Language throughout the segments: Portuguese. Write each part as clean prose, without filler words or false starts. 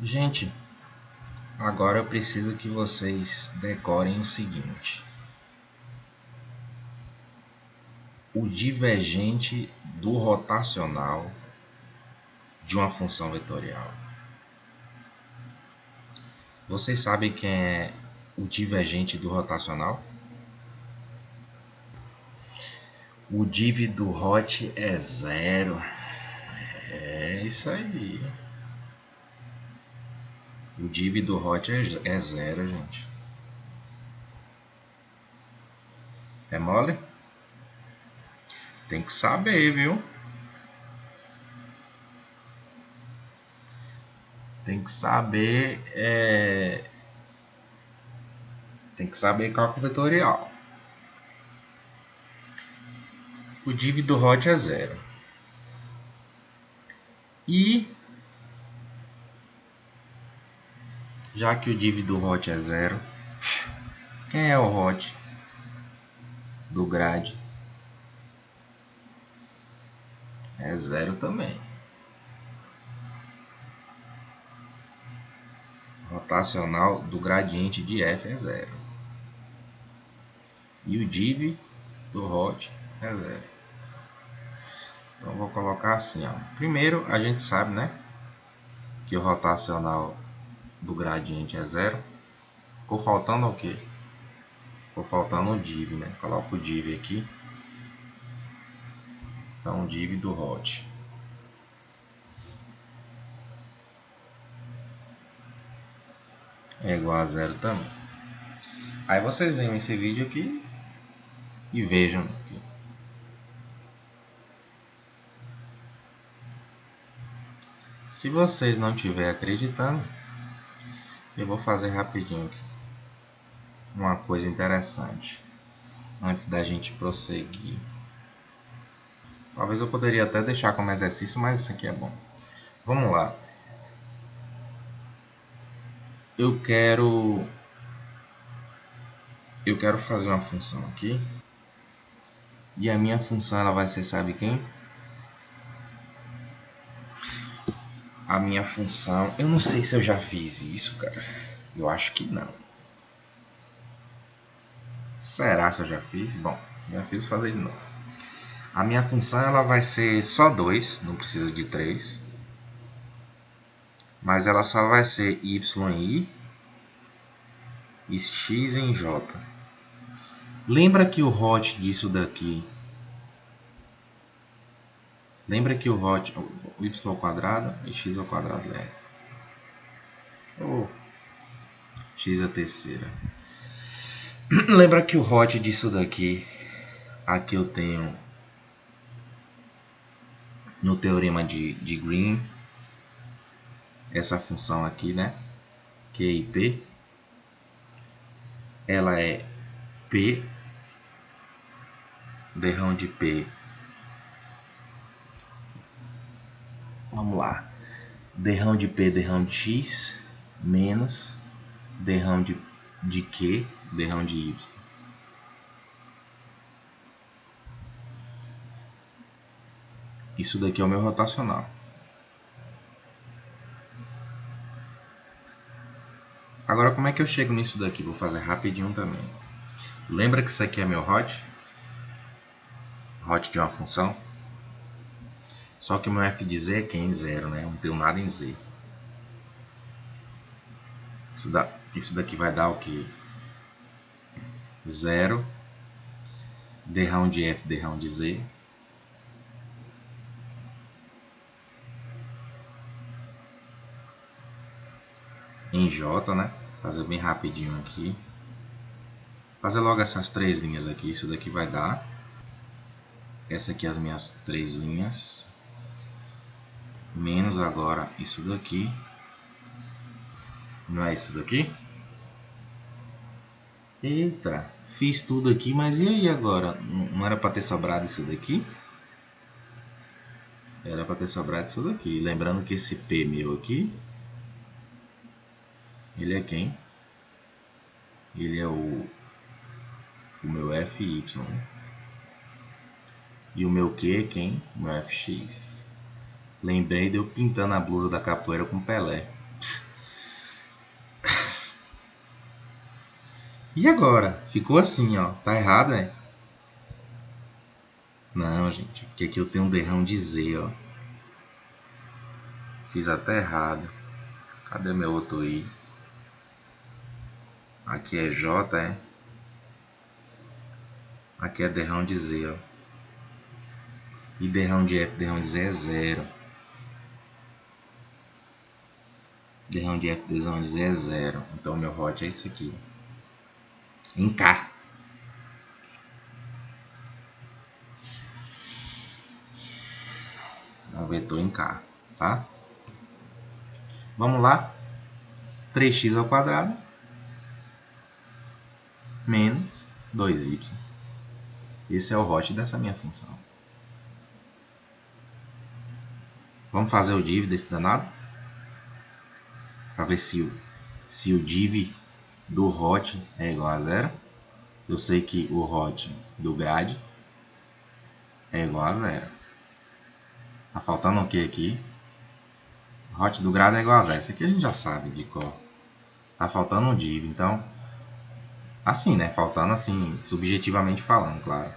Gente, agora eu preciso que vocês decorem o seguinte: o divergente do rotacional de uma função vetorial. Vocês sabem quem é o divergente do rotacional? O div do hot é zero. É isso aí. O div do hot é zero, gente. É mole? Tem que saber, viu? Tem que saber. Tem que saber cálculo vetorial. O div do hot é zero. E já que o div do hot é zero, quem é o hot do grade? É zero também. Rotacional do gradiente de f é zero. E o div do hot é zero. Então vou colocar assim, ó. Primeiro a gente sabe, né, que o rotacional do gradiente é zero. Ficou faltando o quê? Ficou faltando o div, né? Coloco o div aqui. Então o div do hot é igual a zero também. Aí vocês vêm nesse vídeo aqui e vejam aqui. Se vocês não estiverem acreditando, eu vou fazer rapidinho aqui uma coisa interessante antes da gente prosseguir. Talvez eu poderia até deixar como exercício, mas isso aqui é bom. Vamos lá. Eu quero fazer uma função aqui. E a minha função ela vai ser, sabe quem? A minha função, eu não sei se eu já fiz isso, cara. Eu acho que não. Será que eu já fiz? Bom, já fiz, fazer de novo. A minha função ela vai ser só 2, não precisa de 3. Mas ela só vai ser y e x em j. Lembra que o hot disso daqui... Lembra que o hot, o y ao quadrado e x ao quadrado é... Ou x a terceira. Lembra que o hot disso daqui... Aqui eu tenho... No teorema de Green... Essa função aqui, né? Q e P. Ela é P... Derrão de P... Vamos lá. Derrão de P, derrão de X, menos derrão de Q, derrão de Y. Isso daqui é o meu rotacional. Agora, como é que eu chego nisso daqui? Vou fazer rapidinho também. Lembra que isso aqui é meu hot? Hot de uma função. Só que o meu f de z é quem? Zero, né? Eu não tenho nada em z. Isso daqui vai dar o quê? Zero, derrão de f, derrão de z. Em j, né? Fazer bem rapidinho aqui. Fazer logo essas três linhas aqui. Isso daqui vai dar. Essa aqui é as minhas três linhas. Menos agora isso daqui. Não é isso daqui? Eita, fiz tudo aqui, mas e aí agora? Não era para ter sobrado isso daqui? Era para ter sobrado isso daqui. Lembrando que esse P meu aqui, ele é quem? Ele é o meu FY. E o meu Q é quem? O meu FX. Lembrei de eu pintando a blusa da capoeira com Pelé. E agora? Ficou assim, ó. Tá errado, né? Não, gente. Porque aqui eu tenho um derrão de Z, ó. Fiz até errado. Cadê meu outro I? Aqui é J, é? Aqui é derrão de Z, ó. E derrão de F, derrão de Z é 0. Derrão de F, derrão de Z é 0. Então meu hot é esse aqui. Em K. Um vetor em K, tá? Vamos lá. 3x ao quadrado menos 2y. Esse é o hot dessa minha função. Vamos fazer o div desse danado? Para ver se o div do hot é igual a 0. Eu sei que o hot do grade é igual a 0. Tá faltando o que aqui? O hot do grade é igual a 0. Isso aqui a gente já sabe de cor. Tá faltando um div, então... Assim, né? Faltando assim, subjetivamente falando, claro.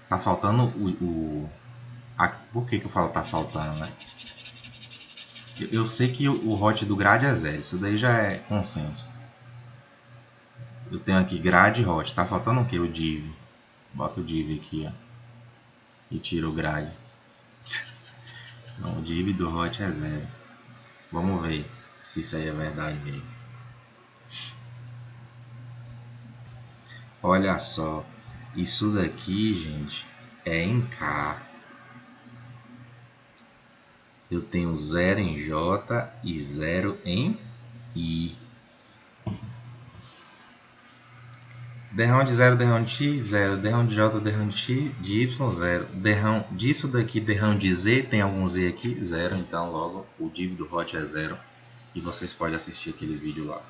Tá faltando por que eu falo tá faltando, né? Eu sei que o hot do grade é 0. Isso daí já é consenso. Eu tenho aqui grade e hot. Tá faltando o que? O div. Bota o div aqui, ó. E tira o grade. Então o div do hot é 0. Vamos ver se isso aí é verdade mesmo. Olha só. Isso daqui, gente, é em K. Eu tenho 0 em J e 0 em I. Derrão de 0, derrão de X, 0. Derrão de J, derrão de X, de Y, 0. Derrão disso daqui, derrão de Z, tem algum Z aqui, 0. Então, logo, o div do hot é 0. E vocês podem assistir aquele vídeo lá.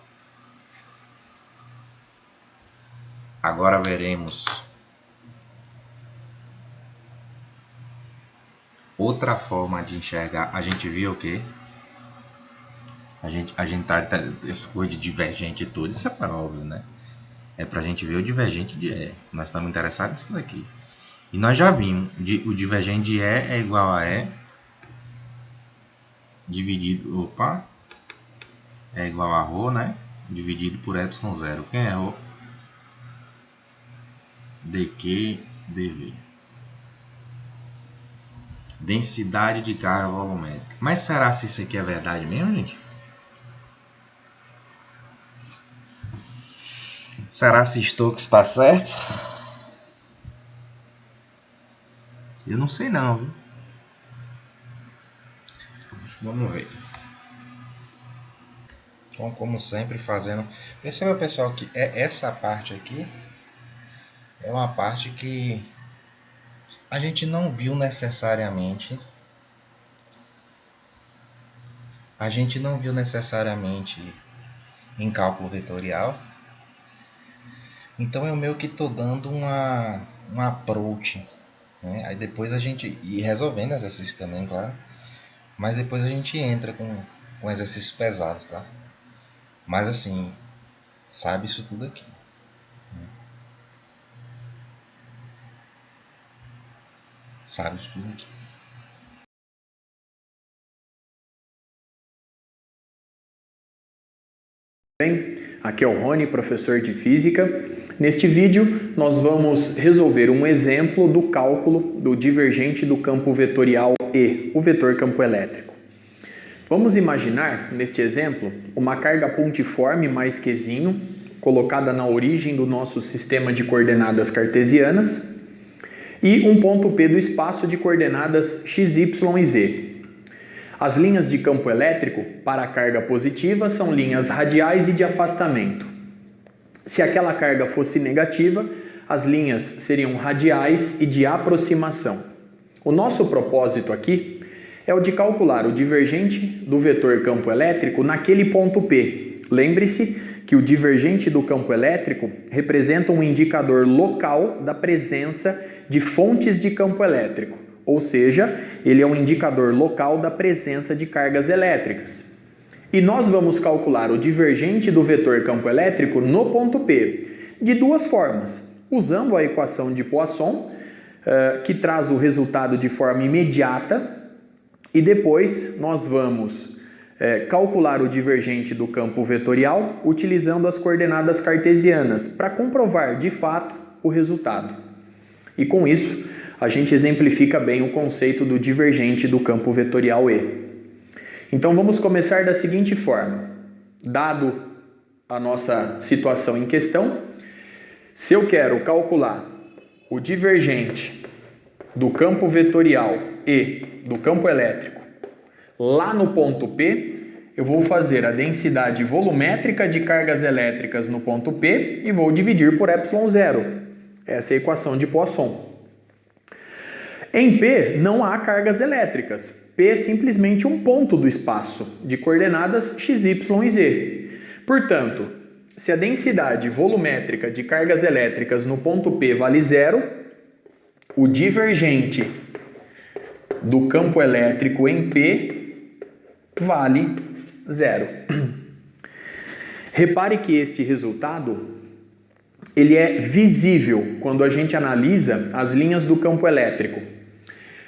Agora veremos outra forma de enxergar. A gente viu o quê? A gente tá essa coisa de divergente e tudo. Isso é óbvio, né? É pra gente ver o divergente de E. Nós estamos interessados nisso daqui. E nós já vimos, o divergente de E é igual a E dividido, é igual a ρ, né? Dividido por epsilon 0. Quem é ρ? dq dv. Densidade de carga volumétrica. Mas será se isso aqui é verdade mesmo, gente? Será se Stokes está certo? Eu não sei não, viu? Vamos ver. Então, como sempre, fazendo... Perceba, pessoal, que essa parte aqui é uma parte que a gente não viu necessariamente. Em cálculo vetorial. Então eu meio que estou dando um approach, né? Aí depois a gente... E resolvendo exercícios também, claro. Mas depois a gente entra com exercícios pesados, tá? Mas assim, sabe isso tudo aqui. Sabe isso tudo aqui. Bem, aqui é o Rony, professor de Física. Neste vídeo, nós vamos resolver um exemplo do cálculo do divergente do campo vetorial E, o vetor campo elétrico. Vamos imaginar, neste exemplo, uma carga pontiforme mais Qzinho, colocada na origem do nosso sistema de coordenadas cartesianas, e um ponto P do espaço de coordenadas x, y e z. As linhas de campo elétrico para a carga positiva são linhas radiais e de afastamento. Se aquela carga fosse negativa, as linhas seriam radiais e de aproximação. O nosso propósito aqui é o de calcular o divergente do vetor campo elétrico naquele ponto P. Lembre-se que o divergente do campo elétrico representa um indicador local da presença de fontes de campo elétrico. Ou seja, ele é um indicador local da presença de cargas elétricas. E nós vamos calcular o divergente do vetor campo elétrico no ponto P. de duas formas. Usando a equação de Poisson, que traz o resultado de forma imediata, e depois nós vamos calcular o divergente do campo vetorial utilizando as coordenadas cartesianas para comprovar de fato o resultado. E com isso, a gente exemplifica bem o conceito do divergente do campo vetorial E. Então vamos começar da seguinte forma. Dado a nossa situação em questão, se eu quero calcular o divergente do campo vetorial E do campo elétrico lá no ponto P, eu vou fazer a densidade volumétrica de cargas elétricas no ponto P e vou dividir por ε0. Essa é a equação de Poisson. Em P não há cargas elétricas. P é simplesmente um ponto do espaço de coordenadas x, y e z. Portanto, se a densidade volumétrica de cargas elétricas no ponto P vale 0, o divergente do campo elétrico em P vale 0. Repare que este resultado ele é visível quando a gente analisa as linhas do campo elétrico.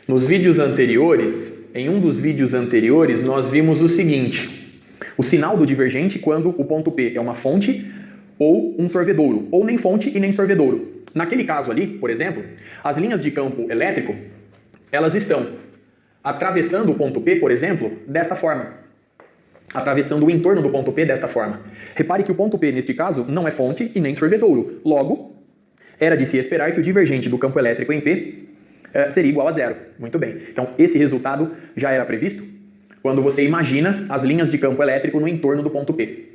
Nos vídeos anteriores, em um dos vídeos anteriores, nós vimos o seguinte: o sinal do divergente quando o ponto P é uma fonte ou um sorvedouro, ou nem fonte e nem sorvedouro. Naquele caso ali, por exemplo, as linhas de campo elétrico, elas estão atravessando o ponto P, por exemplo, desta forma. Atravessando o entorno do ponto P desta forma. Repare que o ponto P, neste caso, não é fonte e nem sorvedouro. Logo, era de se esperar que o divergente do campo elétrico em P seria igual a 0. Muito bem. Então, esse resultado já era previsto quando você imagina as linhas de campo elétrico no entorno do ponto P.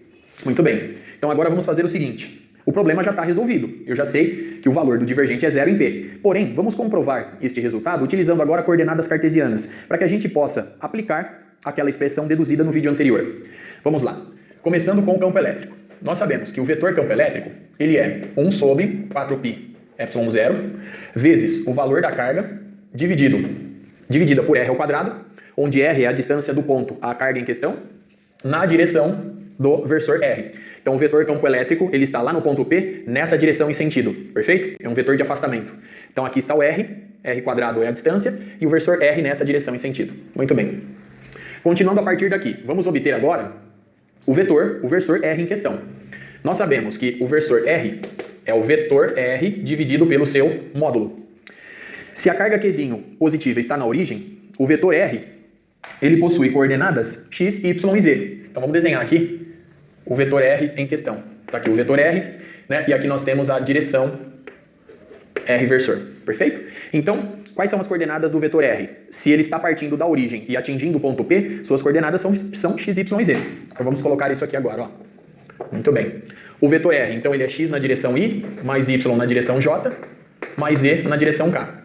Muito bem. Então, agora vamos fazer o seguinte. O problema já está resolvido. Eu já sei que o valor do divergente é 0 em P. Porém, vamos comprovar este resultado utilizando agora coordenadas cartesianas, para que a gente possa aplicar aquela expressão deduzida no vídeo anterior. Vamos lá. Começando com o campo elétrico. Nós sabemos que o vetor campo elétrico ele é 1 sobre 4π ε0 vezes o valor da carga dividida por r ao quadrado, onde r é a distância do ponto à carga em questão, na direção do versor R. Então o vetor campo elétrico ele está lá no ponto P, nessa direção e sentido, perfeito? É um vetor de afastamento. Então aqui está o R quadrado é a distância, e o versor R nessa direção e sentido. Muito bem. Continuando a partir daqui, vamos obter agora o versor R em questão. Nós sabemos que o versor R é o vetor R dividido pelo seu módulo. Se a carga Qzinho positiva está na origem, o vetor R ele possui coordenadas x, y e z. Então vamos desenhar aqui o vetor R em questão. Está aqui o vetor R, né? E aqui nós temos a direção R versor. Perfeito? Então, quais são as coordenadas do vetor R? Se ele está partindo da origem e atingindo o ponto P, suas coordenadas são x, y e z. Então vamos colocar isso aqui agora. Ó. Muito bem. O vetor R, então, ele é x na direção I, mais y na direção J, mais z na direção K.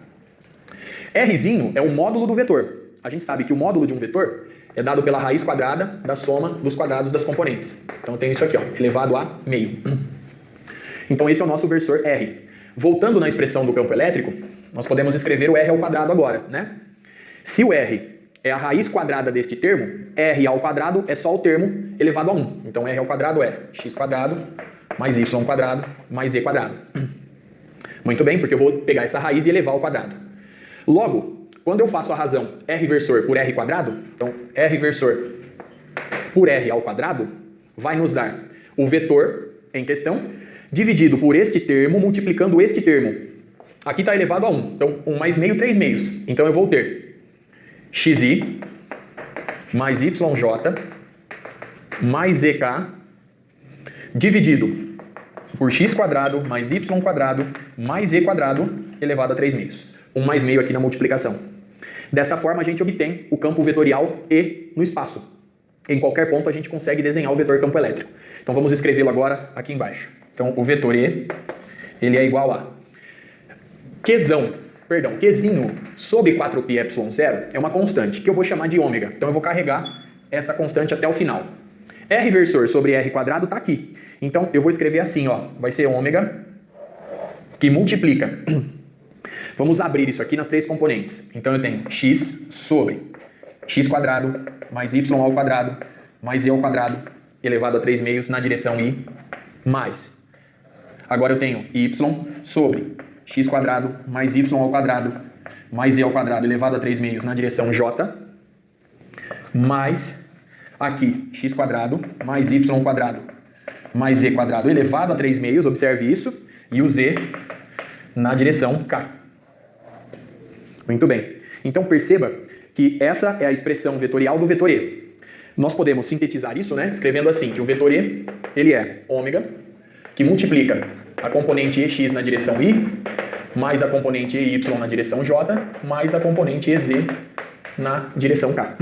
Rzinho é o módulo do vetor. A gente sabe que o módulo de um vetor é dado pela raiz quadrada da soma dos quadrados das componentes. Então eu tenho isso aqui, ó, elevado a meio. Então esse é o nosso versor R. Voltando na expressão do campo elétrico, nós podemos escrever o R ao quadrado agora, né? Se o R é a raiz quadrada deste termo, R ao quadrado é só o termo elevado a 1. Então R ao quadrado é x quadrado mais y quadrado mais z quadrado. Muito bem, porque eu vou pegar essa raiz e elevar ao quadrado. Logo, quando eu faço a razão R versor por R quadrado, então R versor por R ao quadrado vai nos dar o vetor em questão dividido por este termo multiplicando este termo. Aqui está elevado a 1, então 1 mais meio, 3 meios. Então eu vou ter xi mais yj mais zk dividido por x quadrado mais y quadrado mais z quadrado elevado a 3 meios. 1 mais meio aqui na multiplicação. Desta forma a gente obtém o campo vetorial E no espaço. Em qualquer ponto a gente consegue desenhar o vetor campo elétrico. Então vamos escrevê-lo agora aqui embaixo. Então o vetor E ele é igual a Qzinho sobre 4πε0 é uma constante que eu vou chamar de ômega. Então eu vou carregar essa constante até o final. R versor sobre R quadrado está aqui. Então eu vou escrever assim, ó, vai ser ômega que multiplica. Vamos abrir isso aqui nas três componentes. Então eu tenho x sobre x quadrado mais y ao quadrado mais z ao quadrado elevado a 3 meios na direção i mais Agora eu tenho y sobre x quadrado mais y ao quadrado mais e ao quadrado elevado a 3 meios na direção j, mais aqui x quadrado mais y ao quadrado mais z quadrado elevado a 3 meios, observe isso, e o z na direção k. Muito bem. Então perceba que essa é a expressão vetorial do vetor E. Nós podemos sintetizar isso, né, escrevendo assim, que o vetor E, ele é ômega, que multiplica a componente EX na direção I, mais a componente EY na direção J, mais a componente EZ na direção K.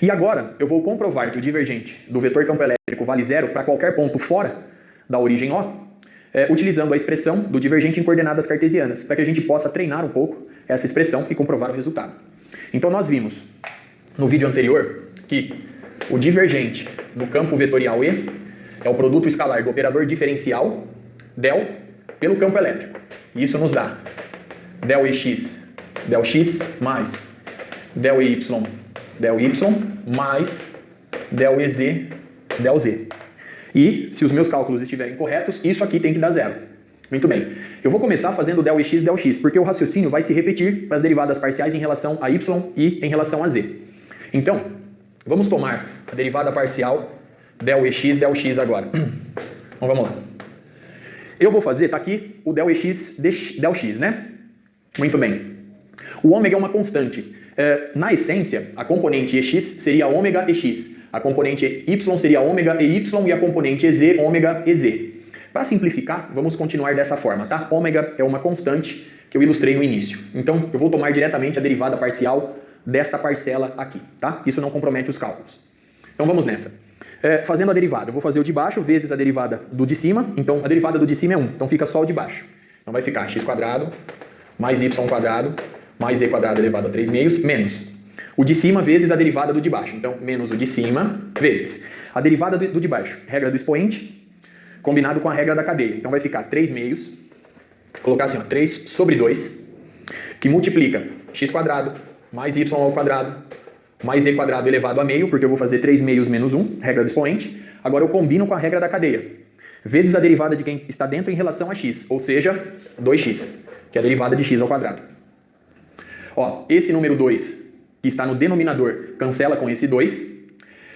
E agora, eu vou comprovar que o divergente do vetor campo elétrico vale zero para qualquer ponto fora da origem O, utilizando a expressão do divergente em coordenadas cartesianas, para que a gente possa treinar um pouco essa expressão e comprovar o resultado. Então nós vimos no vídeo anterior que o divergente do campo vetorial E é o produto escalar do operador diferencial, del, pelo campo elétrico. E isso nos dá del EX, del X, mais del EY, del Y, mais del EZ, del Z. E, se os meus cálculos estiverem corretos, isso aqui tem que dar zero. Muito bem. Eu vou começar fazendo del EX, del X, porque o raciocínio vai se repetir para as derivadas parciais em relação a Y e em relação a Z. Então, vamos tomar a derivada parcial del EX, del X agora. Então, vamos lá. Eu vou fazer, tá aqui, o del EX, del X, né? Muito bem. O ômega é uma constante. Na essência, a componente EX seria ômega EX. A componente Y seria ômega EY e a componente EZ, ômega EZ. Para simplificar, vamos continuar dessa forma, tá? Ômega é uma constante que eu ilustrei no início. Então, eu vou tomar diretamente a derivada parcial desta parcela aqui, tá? Isso não compromete os cálculos. Então, vamos nessa. Fazendo a derivada, eu vou fazer o de baixo vezes a derivada do de cima. Então, a derivada do de cima é 1. Então, fica só o de baixo. Então, vai ficar x quadrado mais y quadrado mais z quadrado elevado a 3 meios menos o de cima vezes a derivada do de baixo. Então, menos o de cima vezes a derivada do de baixo. Regra do expoente combinado com a regra da cadeia. Então, vai ficar 3 meios, vou colocar assim, ó, 3 sobre 2, que multiplica x quadrado mais y ao quadrado mais z quadrado elevado a meio, porque eu vou fazer 3 meios menos 1, regra do expoente. Agora eu combino com a regra da cadeia, vezes a derivada de quem está dentro em relação a x, ou seja, 2x, que é a derivada de x ao quadrado. Ó, esse número 2, que está no denominador, cancela com esse 2.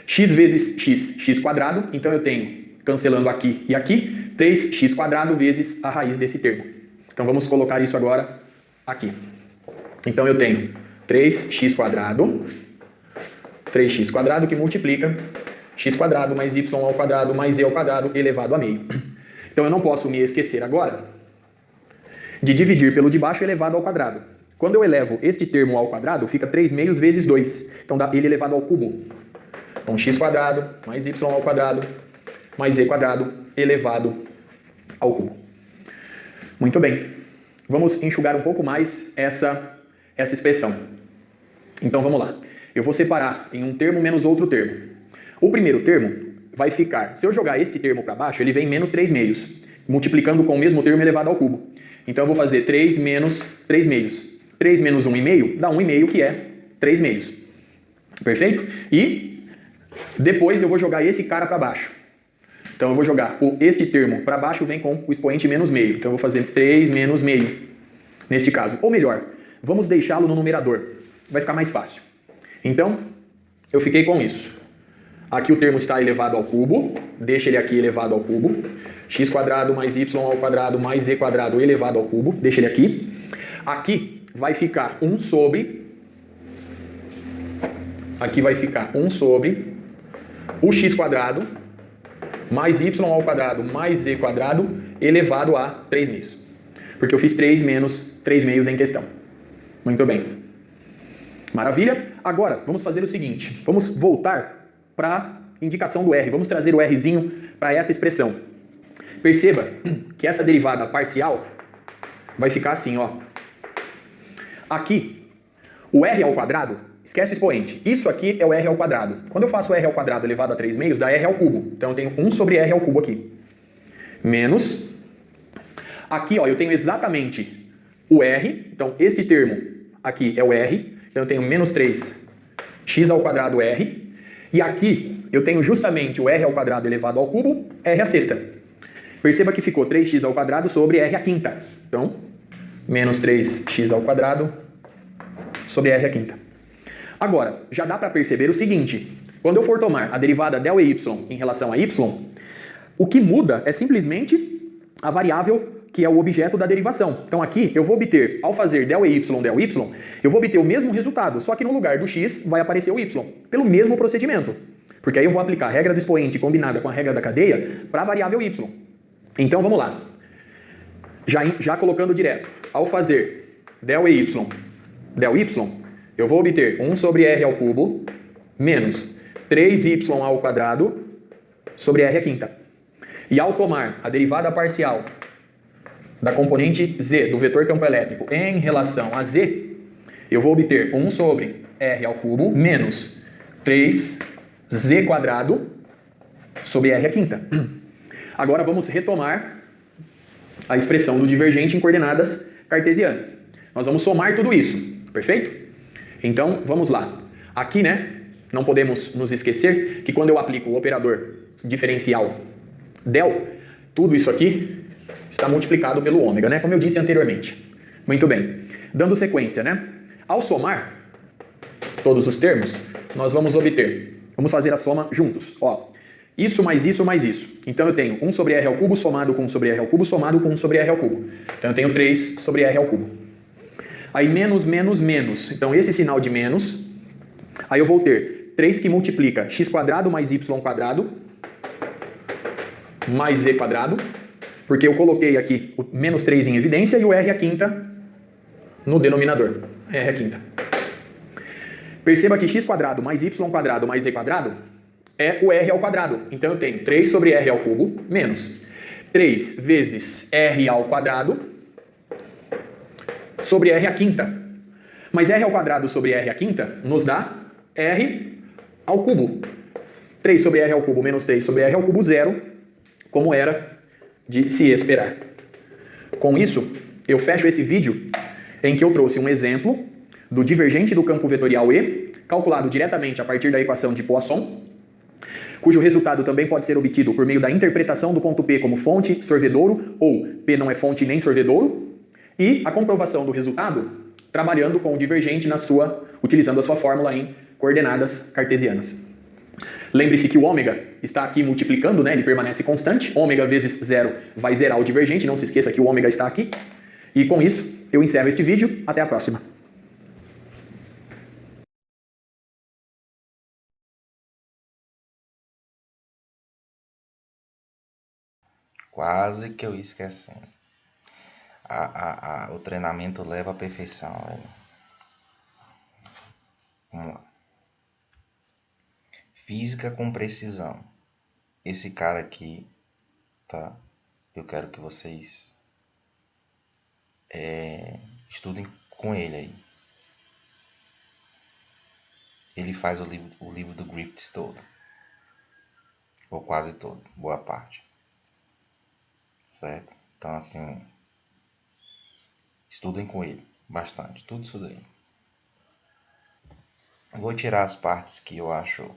X vezes x, x quadrado, então eu tenho, cancelando aqui e aqui, 3x quadrado vezes a raiz desse termo. Então vamos colocar isso agora aqui. Então eu tenho 3x quadrado que multiplica x quadrado mais y ao quadrado mais z ao quadrado elevado a meio. Então eu não posso me esquecer agora de dividir pelo de baixo elevado ao quadrado. Quando eu elevo este termo ao quadrado, fica 3 meios vezes 2. Então dá ele elevado ao cubo. Então x quadrado mais y ao quadrado mais z quadrado elevado ao cubo. Muito bem. Vamos enxugar um pouco mais essa expressão. Então vamos lá. Eu vou separar em um termo menos outro termo. O primeiro termo vai ficar, se eu jogar este termo para baixo, ele vem menos 3 meios, multiplicando com o mesmo termo elevado ao cubo. Então eu vou fazer 3 menos 3 meios. 3 menos 1,5 dá 1,5, que é 3 meios. Perfeito? E depois eu vou jogar esse cara para baixo. Então eu vou jogar este termo para baixo, vem com o expoente menos meio. Então eu vou fazer 3 menos meio, neste caso. Ou melhor, vamos deixá-lo no numerador. Vai ficar mais fácil. Então, eu fiquei com isso. Aqui o termo está elevado ao cubo, deixa ele aqui elevado ao cubo. X quadrado mais y ao quadrado mais z quadrado elevado ao cubo, deixa ele aqui. Aqui vai ficar 1 sobre... Aqui vai ficar 1 sobre o x quadrado mais y ao quadrado mais z quadrado elevado a 3 meios. Porque eu fiz 3 menos 3 meios em questão. Muito bem. Maravilha? Agora, vamos fazer o seguinte. Vamos voltar para a indicação do R. Vamos trazer o Rzinho para essa expressão. Perceba que essa derivada parcial vai ficar assim, ó. Aqui, o R ao quadrado, esquece o expoente. Isso aqui é o R ao quadrado. Quando eu faço R ao quadrado elevado a 3 meios, dá R ao cubo. Então eu tenho 1 sobre R ao cubo aqui. Menos. Aqui, ó, eu tenho exatamente o R. Então, este termo aqui é o R. Então eu tenho menos 3x ao quadrado R. E aqui eu tenho justamente o R ao quadrado elevado ao cubo, R à sexta. Perceba que ficou 3x ao quadrado sobre r à quinta. Então, menos 3x ao quadrado sobre r à quinta. Agora, já dá para perceber o seguinte. Quando eu for tomar a derivada del y em relação a y, o que muda é simplesmente a variável que é o objeto da derivação. Então aqui eu vou obter, ao fazer del y, eu vou obter o mesmo resultado, só que no lugar do x vai aparecer o y, pelo mesmo procedimento. Porque aí eu vou aplicar a regra do expoente combinada com a regra da cadeia para a variável y. Então vamos lá. Já colocando direto. Ao fazer del y, eu vou obter 1 sobre r ao cubo menos 3y ao quadrado sobre r à quinta. E ao tomar a derivada parcial da componente z do vetor campo elétrico em relação a z, eu vou obter 1 sobre r ao cubo menos 3z quadrado sobre r à quinta. Agora vamos retomar a expressão do divergente em coordenadas cartesianas. Nós vamos somar tudo isso, perfeito? Então, vamos lá. Aqui, né, não podemos nos esquecer que quando eu aplico o operador diferencial del, tudo isso aqui está multiplicado pelo ômega, né, como eu disse anteriormente. Muito bem. Dando sequência, né, ao somar todos os termos, nós vamos obter, vamos fazer a soma juntos, ó. Isso mais isso mais isso. Então eu tenho 1 sobre r ao cubo somado com 1 sobre r ao cubo somado com 1 sobre r ao cubo. Então eu tenho 3 sobre r ao cubo. Aí menos, menos, menos. Então esse sinal de menos. Aí eu vou ter 3 que multiplica x quadrado mais y quadrado mais z quadrado. Porque eu coloquei aqui o menos 3 em evidência e o r à quinta no denominador. R à quinta. Perceba que x quadrado mais y quadrado mais z quadrado é o r ao quadrado. Então eu tenho 3 sobre r ao cubo menos 3 vezes r ao quadrado sobre r à quinta. Mas r ao quadrado sobre r à quinta nos dá r ao cubo. 3 sobre r ao cubo menos 3 sobre r ao cubo, zero, como era de se esperar. Com isso, eu fecho esse vídeo em que eu trouxe um exemplo do divergente do campo vetorial E, calculado diretamente a partir da equação de Poisson, cujo resultado também pode ser obtido por meio da interpretação do ponto P como fonte, sorvedouro, ou P não é fonte nem sorvedouro, e a comprovação do resultado trabalhando com o divergente utilizando a sua fórmula em coordenadas cartesianas. Lembre-se que o ômega está aqui multiplicando, né? Ele permanece constante. Ômega vezes zero vai zerar o divergente, não se esqueça que o ômega está aqui. E com isso, eu encerro este vídeo. Até a próxima. Quase que eu ia esquecendo. O treinamento leva à perfeição, velho. Vamos lá. Física com precisão. Esse cara aqui, tá? Eu quero que vocês estudem com ele aí. Ele faz o livro do Griffiths todo. Ou quase todo, boa parte. Certo? Então, assim, estudem com ele bastante, tudo isso daí. Vou tirar as partes que eu acho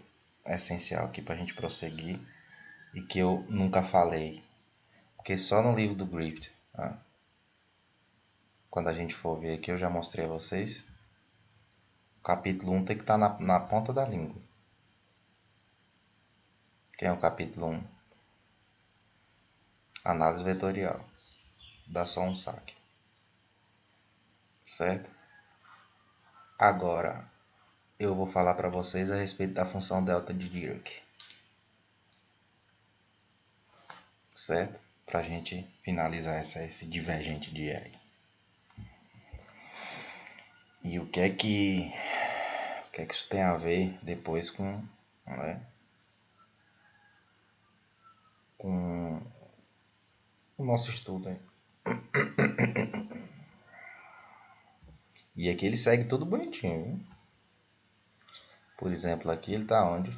essencial aqui pra gente prosseguir e que eu nunca falei, porque só no livro do Griffith, quando a gente for ver aqui, eu já mostrei a vocês, o capítulo 1 tem que estar na ponta da língua. Quem é o capítulo 1? Análise vetorial. Dá só um saque. Certo? Agora, eu vou falar para vocês a respeito da função delta de Dirac. Certo? Para a gente finalizar esse divergente de R. E o que é que isso tem a ver depois com, né, com o nosso estudo aí. E aqui ele segue tudo bonitinho, viu? Por exemplo, aqui ele tá onde?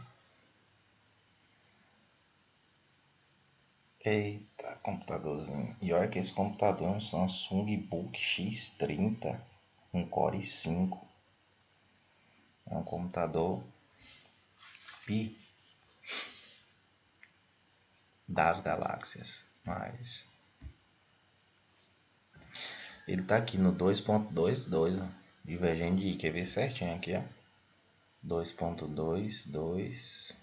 Eita, computadorzinho. E olha que esse computador é um Samsung Book X30, um Core i5. É um computador Pi das galáxias. mais. Ele tá aqui no 2.22, ó. Divergente de I. Quer ver certinho aqui, ó. 2.22.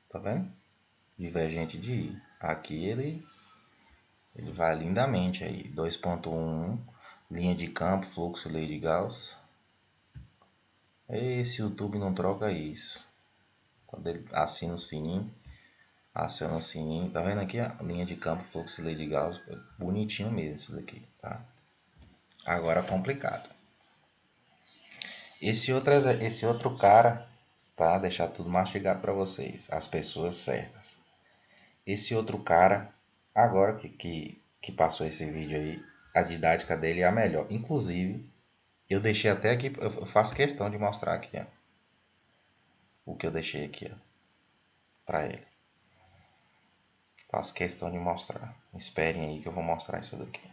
Tá vendo? Divergente de I. Aqui ele vai lindamente aí. 2.1. Linha de campo, fluxo, lei de Gauss. Esse YouTube não troca isso. Quando ele assina o sininho, aciona o sininho. Tá vendo aqui a linha de campo, fluxo, lei de Gauss? Bonitinho mesmo isso daqui, tá? Agora complicado. Esse outro cara, tá? Deixar tudo mastigado para vocês, as pessoas certas. Esse outro cara, agora que passou esse vídeo aí, a didática dele é a melhor. Inclusive, eu deixei até aqui, eu faço questão de mostrar aqui, ó, o que eu deixei aqui, ó, para ele. Faço questão de mostrar. Esperem aí que eu vou mostrar isso daqui.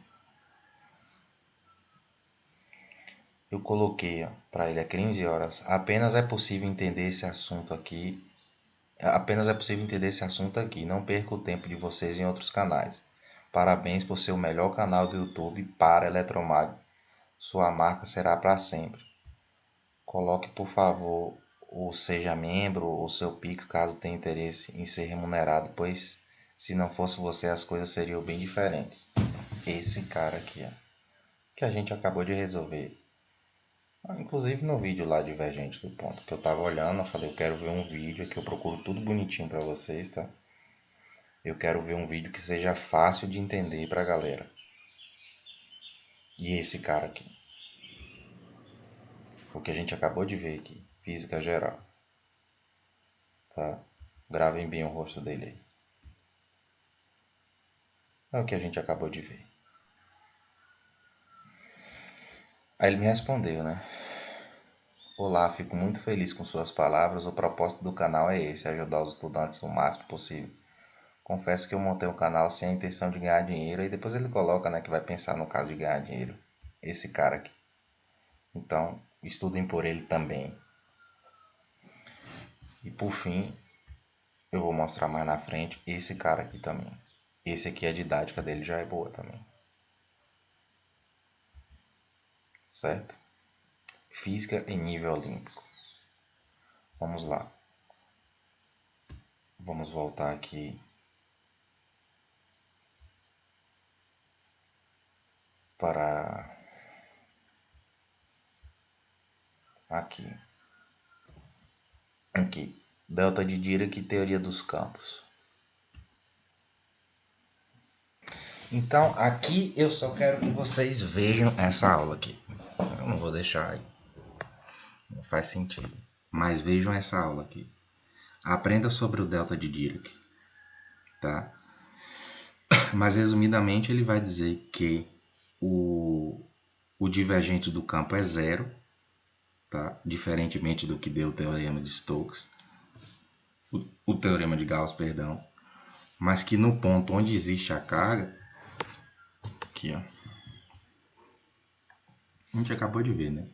Eu coloquei para ele a 15 horas. Apenas é possível entender esse assunto aqui. Não perca o tempo de vocês em outros canais. Parabéns por ser o melhor canal do YouTube para Eletromag. Sua marca será para sempre. Coloque, por favor, o seja membro ou seu Pix caso tenha interesse em ser remunerado, pois se não fosse você as coisas seriam bem diferentes. Esse cara aqui, ó, que a gente acabou de resolver. Inclusive no vídeo lá Divergente do Ponto, que eu tava olhando, eu falei, eu quero ver um vídeo aqui, eu procuro tudo bonitinho pra vocês, tá? Eu quero ver um vídeo que seja fácil de entender pra galera. E esse cara aqui. Foi o que a gente acabou de ver aqui, física geral. Tá? Gravem bem o rosto dele aí. É o que a gente acabou de ver. Aí ele me respondeu, né? Olá, fico muito feliz com suas palavras. O propósito do canal é esse, ajudar os estudantes o máximo possível. Confesso que eu montei o canal sem a intenção de ganhar dinheiro. E depois ele coloca, né, que vai pensar no caso de ganhar dinheiro. Esse cara aqui. Então, estudem por ele também. E por fim, eu vou mostrar mais na frente esse cara aqui também. Esse aqui, a didática dele já é boa também. Certo? Física em nível olímpico. Vamos lá. Vamos voltar aqui para aqui. Aqui. Delta de Dirac e teoria dos campos. Então, aqui eu só quero que vocês vejam essa aula aqui. Eu não vou deixar, não faz sentido. Mas vejam essa aula aqui. Aprenda sobre o delta de Dirac, tá? Mas resumidamente ele vai dizer que o divergente do campo é zero, tá? Diferentemente do que deu o teorema de Stokes, o teorema de Gauss, perdão, mas que no ponto onde existe a carga, aqui ó, a gente acabou de ver, né?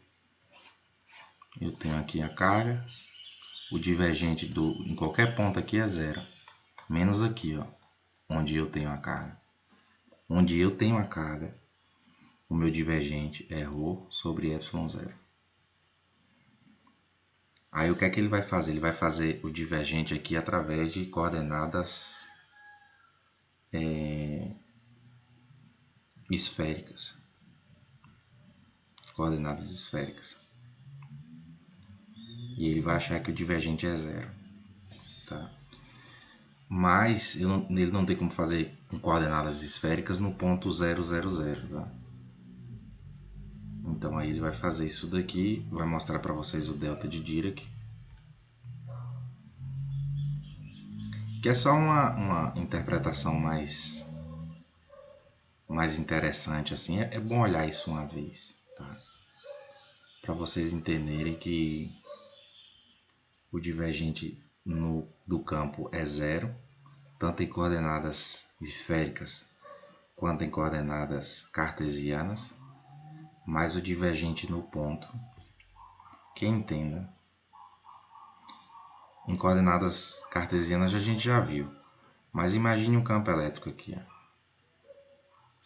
Eu tenho aqui a carga, o divergente em qualquer ponto aqui é zero, menos aqui, ó, onde eu tenho a carga. Onde eu tenho a carga, o meu divergente é ρ sobre ε0. Aí o que é que ele vai fazer? Ele vai fazer o divergente aqui através de coordenadas esféricas. Coordenadas esféricas. E ele vai achar que o divergente é zero. Tá? Mas ele não tem como fazer com coordenadas esféricas no ponto 0, 0, 0. Tá? Então aí ele vai fazer isso daqui, vai mostrar para vocês o delta de Dirac. Que é só uma interpretação mais interessante, assim. É bom olhar isso uma vez, tá? Para vocês entenderem que o divergente do campo é zero, tanto em coordenadas esféricas quanto em coordenadas cartesianas, mas o divergente no ponto, quem entenda, em coordenadas cartesianas a gente já viu, mas imagine um campo elétrico aqui, ó.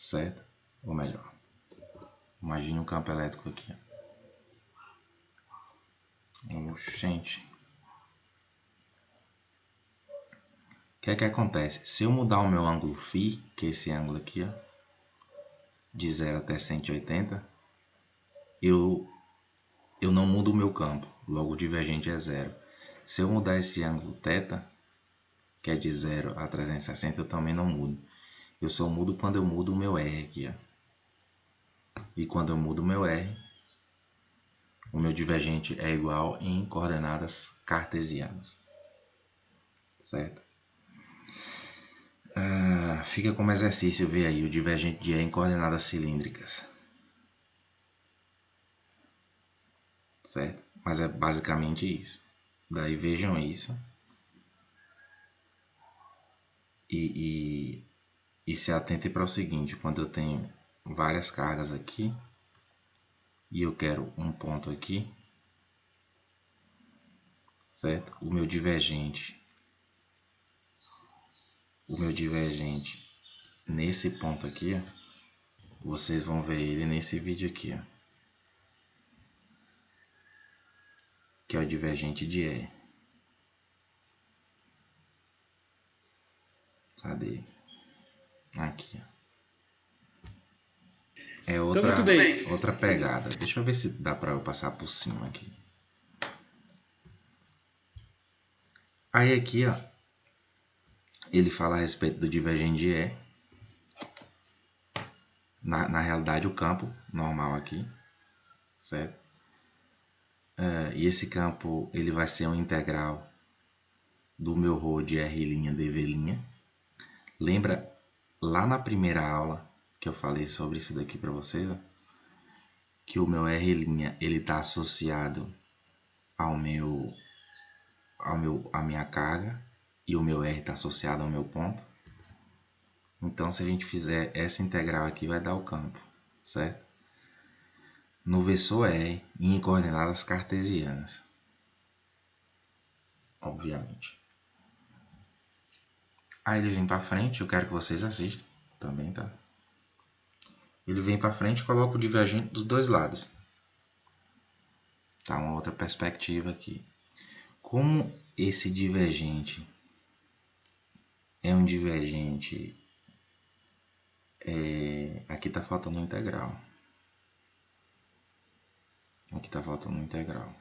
certo? Ou melhor, imagine um campo elétrico aqui. Gente, o que é que acontece? Se eu mudar o meu ângulo φ, que é esse ângulo aqui, ó, de 0 até 180, eu não mudo o meu campo, logo o divergente é 0. Se eu mudar esse ângulo θ, que é de 0 a 360, eu também não mudo. Eu só mudo quando eu mudo o meu R aqui, ó. E quando eu mudo o meu R, o meu divergente é igual em coordenadas cartesianas. Certo? Fica como exercício ver aí o divergente de E em coordenadas cilíndricas. Certo? Mas é basicamente isso. Daí vejam isso. E se atentem para o seguinte, quando eu tenho várias cargas aqui e eu quero um ponto aqui, certo? O meu divergente nesse ponto aqui, ó, vocês vão ver ele nesse vídeo aqui, ó, que é o divergente de E. Cadê? Aqui, ó. É outra pegada. Deixa eu ver se dá para eu passar por cima aqui. Aí aqui, ó, ele fala a respeito do divergente de E. Na realidade, o campo normal aqui, certo? E esse campo ele vai ser um integral do meu ρ de R' dV'. Lembra lá na primeira aula que eu falei sobre isso daqui para vocês, ó, que o meu R' ele está associado à minha carga e o meu R está associado ao meu ponto. Então, se a gente fizer essa integral aqui, vai dar o campo, certo? No vetor R em coordenadas cartesianas, obviamente. Aí ele vem para frente, eu quero que vocês assistam também, tá? Ele vem para frente e coloca o divergente dos dois lados. Tá, uma outra perspectiva aqui. Como esse divergente é um divergente... aqui tá faltando um integral. Aqui tá faltando um integral.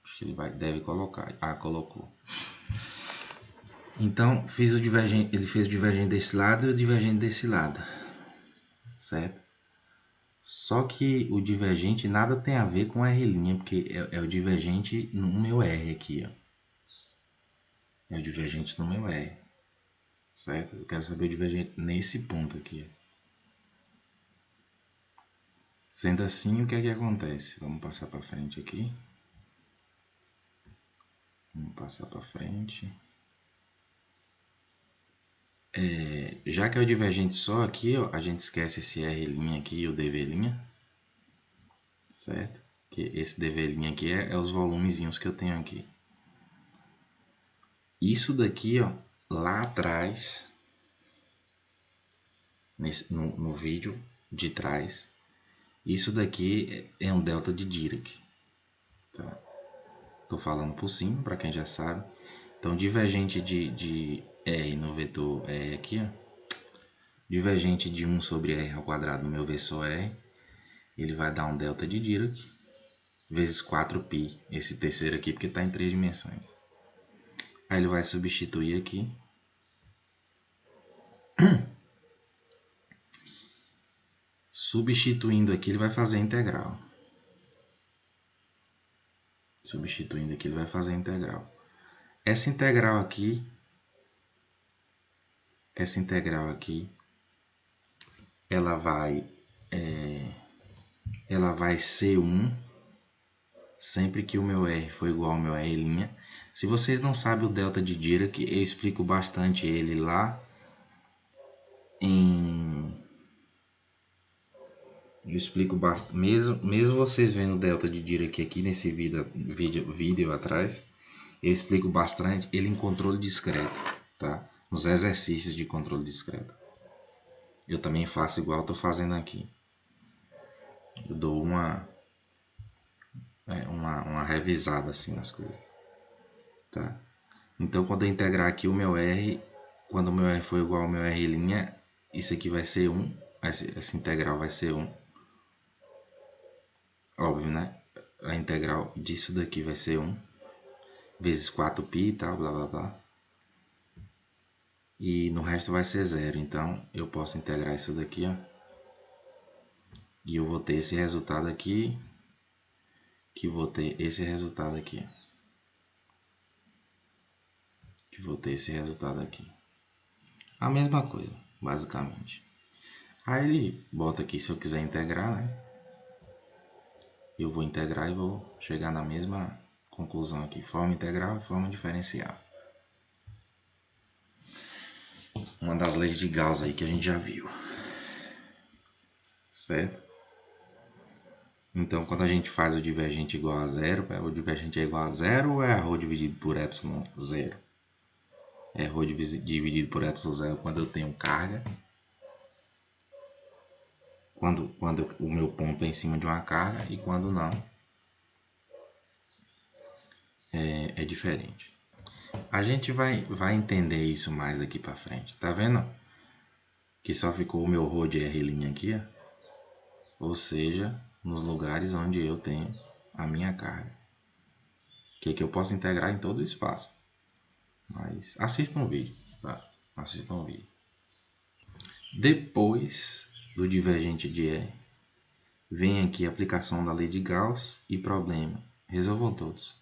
Acho que ele deve colocar. Ah, colocou. Então, ele fez o divergente desse lado e o divergente desse lado. Certo? Só que o divergente nada tem a ver com R', porque é o divergente no meu R aqui, ó. É o divergente no meu R. Certo? Eu quero saber o divergente nesse ponto aqui. Sendo assim, o que é que acontece? Vamos passar para frente aqui. Vamos passar para frente. Já que é o divergente só aqui, ó, a gente esquece esse R' aqui e o dV'. Certo? Que esse dV' aqui é os volumezinhos que eu tenho aqui. Isso daqui, ó, lá atrás, no vídeo de trás, isso daqui é um delta de Dirac. Tá? Tô falando por cima, para quem já sabe. Então, divergente de R no vetor E aqui, ó, divergente de 1 sobre R ao quadrado no meu vetor R, ele vai dar um delta de Dirac vezes 4π, esse terceiro aqui, porque está em 3 dimensões. Aí ele vai substituir aqui. Substituindo aqui, ele vai fazer a integral. Substituindo aqui, ele vai fazer a integral. Essa integral aqui, ela vai ser 1 sempre que o meu R for igual ao meu R'. Se vocês não sabem o delta de Dirac, eu explico bastante ele lá eu explico bastante, mesmo vocês vendo o delta de Dirac aqui nesse vídeo atrás, eu explico bastante ele em controle discreto, tá? Nos exercícios de controle discreto. eu também faço igual eu tô fazendo aqui. Eu dou uma revisada assim nas coisas, tá? Então, quando eu integrar aqui o meu R, quando o meu R for igual ao meu R', isso aqui vai ser 1, essa integral vai ser 1. Óbvio, né? A integral disso daqui vai ser 1, vezes 4π e tal, blá blá blá. E no resto vai ser 0, então eu posso integrar isso daqui, ó. E eu vou ter esse resultado aqui, que vou ter esse resultado aqui. Que vou ter esse resultado aqui. A mesma coisa, basicamente. Aí ele bota aqui se eu quiser integrar, né? Eu vou integrar e vou chegar na mesma conclusão aqui. Forma integral e forma diferencial. Uma das leis de Gauss aí que a gente já viu. Certo? Então, quando a gente faz o divergente igual a zero, o divergente é igual a zero ou é ρ dividido por epsilon zero? É ρ dividido por epsilon zero quando eu tenho carga. Quando o meu ponto é em cima de uma carga e quando não, é diferente. A gente vai entender isso mais daqui para frente. Tá vendo? Que só ficou o meu ρ de R' aqui, ó. Ou seja, nos lugares onde eu tenho a minha carga. Que eu posso integrar em todo o espaço. Mas assistam o vídeo, tá? Assistam o vídeo. Depois do divergente de E, vem aqui a aplicação da lei de Gauss e problema. Resolvam todos.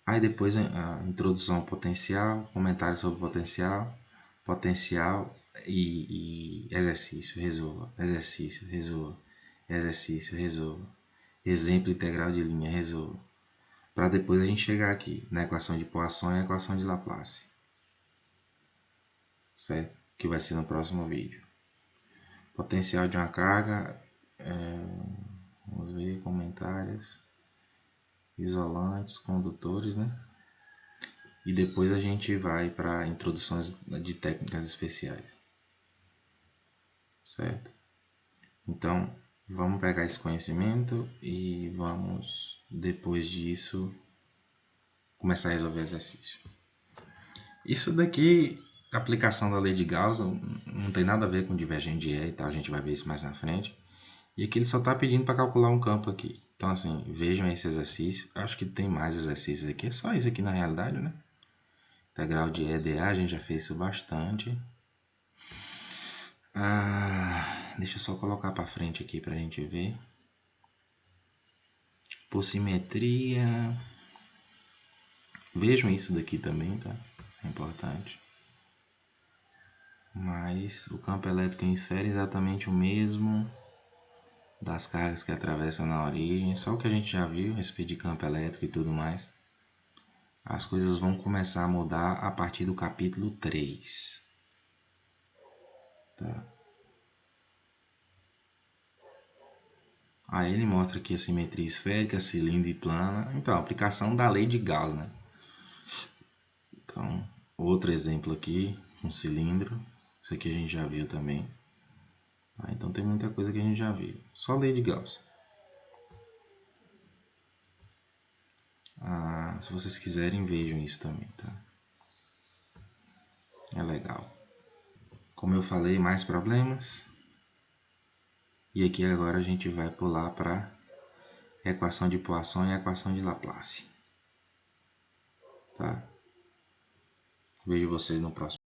Aí depois a introdução ao potencial, comentário sobre potencial, potencial e exercício, resolva, exercício, resolva, exercício, resolva, exemplo integral de linha, resolva. Para depois a gente chegar aqui na equação de Poisson e a equação de Laplace. Certo? Que vai ser no próximo vídeo. Potencial de uma carga, vamos ver, comentários, isolantes, condutores, né? E depois a gente vai para introduções de técnicas especiais. Certo? Então, vamos pegar esse conhecimento e vamos, depois disso, começar a resolver exercício. Isso daqui, a aplicação da lei de Gauss, não tem nada a ver com divergente de E e tal, a gente vai ver isso mais na frente. E aqui ele só está pedindo para calcular um campo aqui. Então, assim, vejam esse exercício. Acho que tem mais exercícios aqui. É só isso aqui na realidade, né? Integral de E dA, a gente já fez isso bastante. Deixa eu só colocar para frente aqui para a gente ver. Por simetria. Vejam isso daqui também, tá? É importante. Mas o campo elétrico em esfera é exatamente o mesmo das cargas que atravessam na origem. Só o que a gente já viu, respeito de campo elétrico e tudo mais. As coisas vão começar a mudar a partir do capítulo 3. Tá? Aí ele mostra aqui a simetria esférica, cilindro e plana. Então, a aplicação da lei de Gauss, né? Então, outro exemplo aqui, um cilindro. Isso aqui a gente já viu também. Então tem muita coisa que a gente já viu. Só lei de Gauss. Se vocês quiserem, vejam isso também, tá? É legal. Como eu falei, mais problemas. E aqui agora a gente vai pular para a equação de Poisson e a equação de Laplace. Tá? Vejo vocês no próximo.